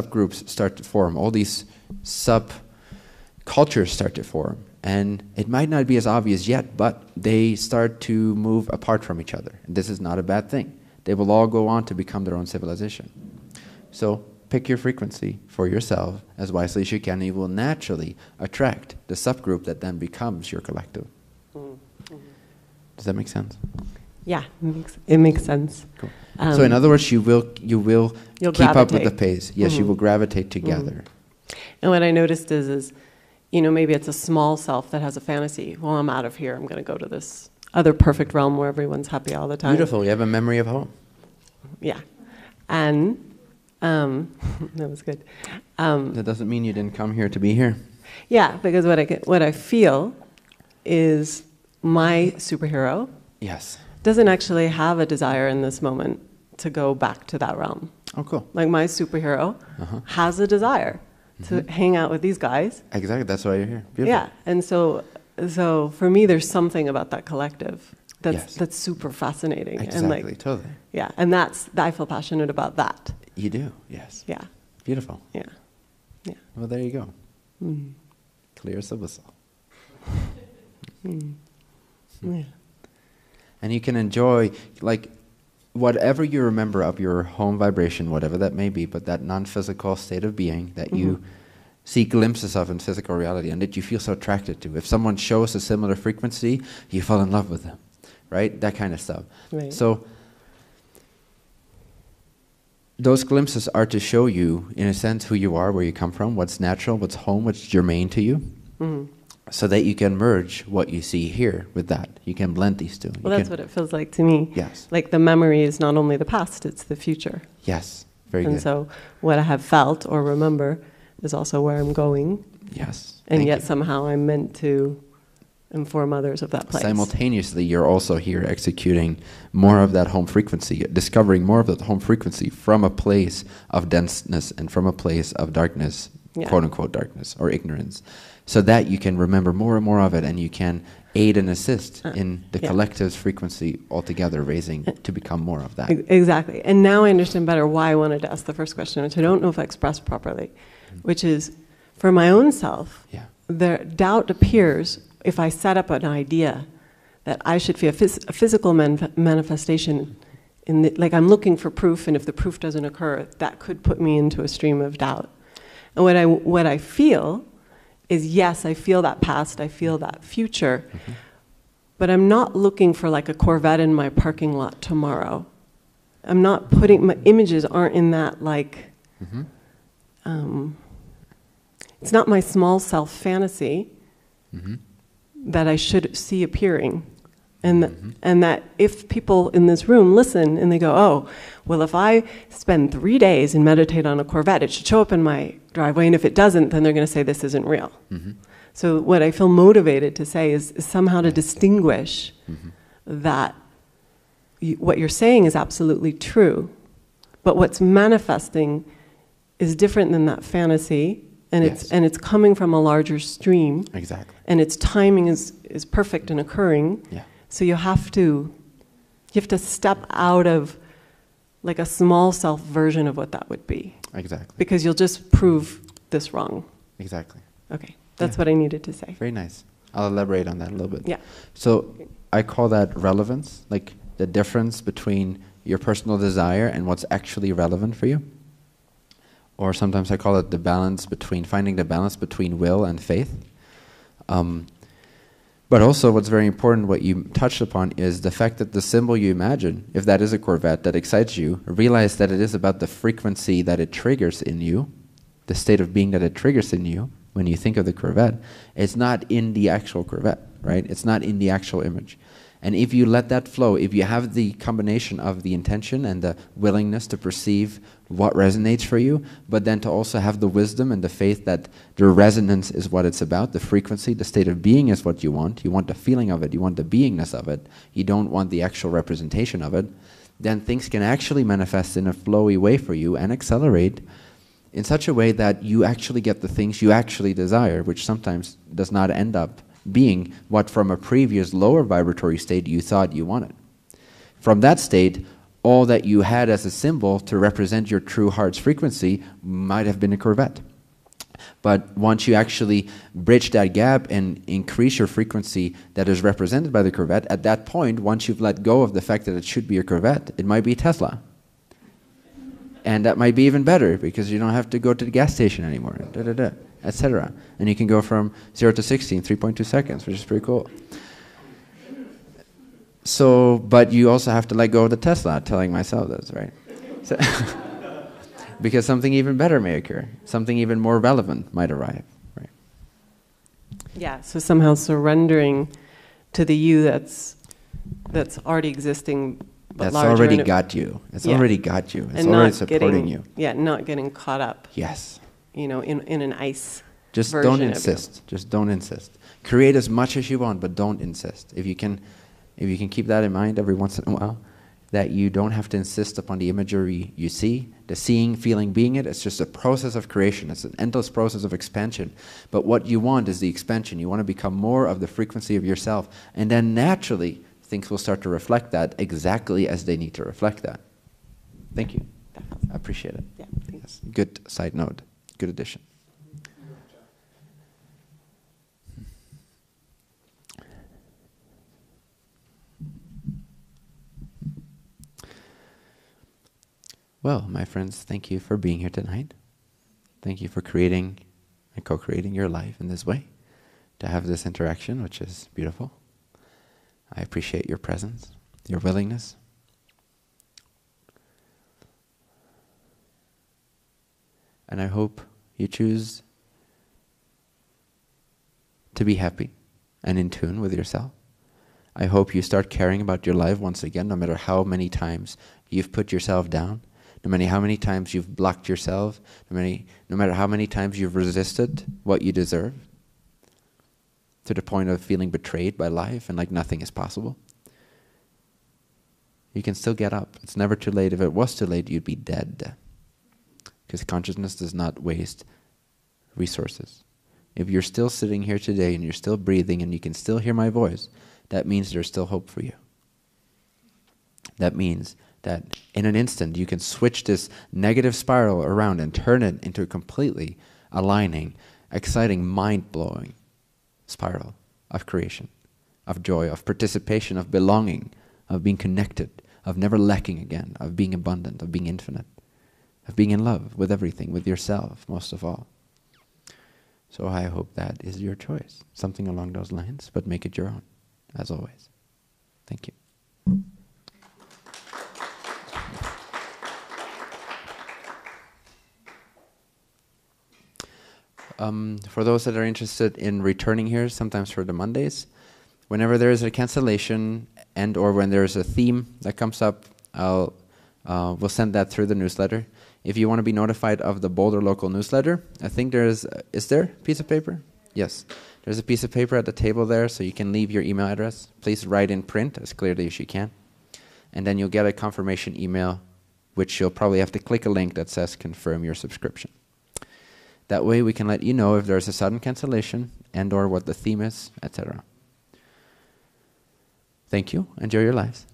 subgroups start to form, all these subcultures start to form. And it might not be as obvious yet, but they start to move apart from each other. And this is not a bad thing. They will all go on to become their own civilization. So pick your frequency for yourself as wisely as you can, and you will naturally attract the subgroup that then becomes your collective. Does that make sense? Yeah, it makes sense. Cool. So in other words, you will keep gravitate. up with the pace. Yes, you will gravitate together. And what I noticed is, you know, maybe it's a small self that has a fantasy. Well, I'm out of here. I'm going to go to this other perfect realm where everyone's happy all the time. Beautiful. You have a memory of home. Yeah. And that was good. That doesn't mean you didn't come here to be here. Yeah, because what I feel is my superhero Yes. doesn't actually have a desire in this moment to go back to that realm. Oh, cool. Like my superhero has a desire to hang out with these guys. Exactly. That's why you're here. Beautiful. Yeah, and so for me, there's something about that collective that's super fascinating. Exactly. And Totally. Yeah, and I feel passionate about that. You do. Yes. Yeah. Beautiful. Yeah. Yeah. Well, there you go. Clear as a whistle. Yeah. And you can enjoy, like, whatever you remember of your home vibration, whatever that may be, but that non-physical state of being that you see glimpses of in physical reality and that you feel so attracted to. If someone shows a similar frequency, you fall in love with them, right? That kind of stuff. Right. So those glimpses are to show you, in a sense, who you are, where you come from, what's natural, what's home, what's germane to you. So that you can merge what you see here with that. You can blend these two. Well, that's what it feels like to me. Yes. Like the memory is not only the past, it's the future. Yes. Very good. And so what I have felt or remember is also where I'm going. Yes. And Thank yet you. somehow I'm meant to inform others of that place. Simultaneously, you're also here executing more of that home frequency, discovering more of that home frequency from a place of denseness and from a place of darkness, quote-unquote darkness, or ignorance, so that you can remember more and more of it, and you can aid and assist in the collective's frequency altogether, raising to become more of that. Exactly. And now I understand better why I wanted to ask the first question, which I don't know if I expressed properly, which is, for my own self, the doubt appears if I set up an idea that I should feel a physical manifestation, like I'm looking for proof, and if the proof doesn't occur, that could put me into a stream of doubt. And what I feel is, yes, I feel that past, I feel that future, but I'm not looking for like a Corvette in my parking lot tomorrow. I'm not my images aren't in that like, it's not my small self fantasy that I should see appearing. And that if people in this room listen and they go, oh, well, if I spend 3 days and meditate on a Corvette, it should show up in my driveway, and if it doesn't, then they're going to say this isn't real. So what I feel motivated to say is somehow to distinguish that what you're saying is absolutely true, but what's manifesting is different than that fantasy, and it's coming from a larger stream. Exactly. And its timing is perfect and occurring. Yeah. So you have to step out of like a small self version of what that would be. Exactly. Because you'll just prove this wrong. Exactly. Okay, that's what I needed to say. Very nice. I'll elaborate on that a little bit. Yeah. So I call that relevance, like the difference between your personal desire and what's actually relevant for you. Or sometimes I call it finding the balance between will and faith. But also what's very important, what you touched upon, is the fact that the symbol you imagine, if that is a Corvette that excites you, realize that it is about the frequency that it triggers in you, the state of being that it triggers in you when you think of the Corvette. It's not in the actual Corvette, right? It's not in the actual image. And if you let that flow, if you have the combination of the intention and the willingness to perceive what resonates for you, but then to also have the wisdom and the faith that the resonance is what it's about, the frequency, the state of being is what you want the feeling of it, you want the beingness of it, you don't want the actual representation of it, then things can actually manifest in a flowy way for you and accelerate in such a way that you actually get the things you actually desire, which sometimes does not end up being what from a previous lower vibratory state you thought you wanted. From that state, all that you had as a symbol to represent your true heart's frequency might have been a Corvette. But once you actually bridge that gap and increase your frequency that is represented by the Corvette, at that point, once you've let go of the fact that it should be a Corvette, it might be Tesla. And that might be even better because you don't have to go to the gas station anymore, etc. And you can go from 0 to 60 in 3.2 seconds, which is pretty cool. So, but you also have to let go of the Tesla, telling myself this, right? So because something even better may occur. Something even more relevant might arrive, right? Yeah, so somehow surrendering to the you that's already existing, but that's larger. Already got you. It's already got you. It's already supporting you. Yeah, not getting caught up. Yes. You know, in an ice. Just don't insist. Just don't insist. Create as much as you want, but don't insist. If you can keep that in mind every once in a while, that you don't have to insist upon the imagery you see, the seeing, feeling, being it. It's just a process of creation. It's an endless process of expansion. But what you want is the expansion. You want to become more of the frequency of yourself. And then naturally, things will start to reflect that exactly as they need to reflect that. Thank you. I appreciate it. Yeah, yes. Good side note. Good addition. Well, my friends, thank you for being here tonight. Thank you for creating and co-creating your life in this way, to have this interaction, which is beautiful. I appreciate your presence, your willingness. And I hope you choose to be happy and in tune with yourself. I hope you start caring about your life once again, no matter how many times you've put yourself down, no matter how many times you've blocked yourself, no matter how many times you've resisted what you deserve, to the point of feeling betrayed by life and like nothing is possible. You can still get up. It's never too late. If it was too late, you'd be dead. Because consciousness does not waste resources. If you're still sitting here today and you're still breathing and you can still hear my voice, that means there's still hope for you. That means that in an instant you can switch this negative spiral around and turn it into a completely aligning, exciting, mind-blowing spiral of creation, of joy, of participation, of belonging, of being connected, of never lacking again, of being abundant, of being infinite, of being in love with everything, with yourself, most of all. So I hope that is your choice, something along those lines, but make it your own, as always. Thank you. For those that are interested in returning here, sometimes for the Mondays, whenever there is a cancellation and or when there is a theme that comes up, we'll send that through the newsletter. If you want to be notified of the Boulder local newsletter, I think is there a piece of paper? Yes. There's a piece of paper at the table there, so you can leave your email address. Please write in print as clearly as you can. And then you'll get a confirmation email, which you'll probably have to click a link that says confirm your subscription. That way we can let you know if there's a sudden cancellation and or what the theme is, etc. Thank you. Enjoy your lives.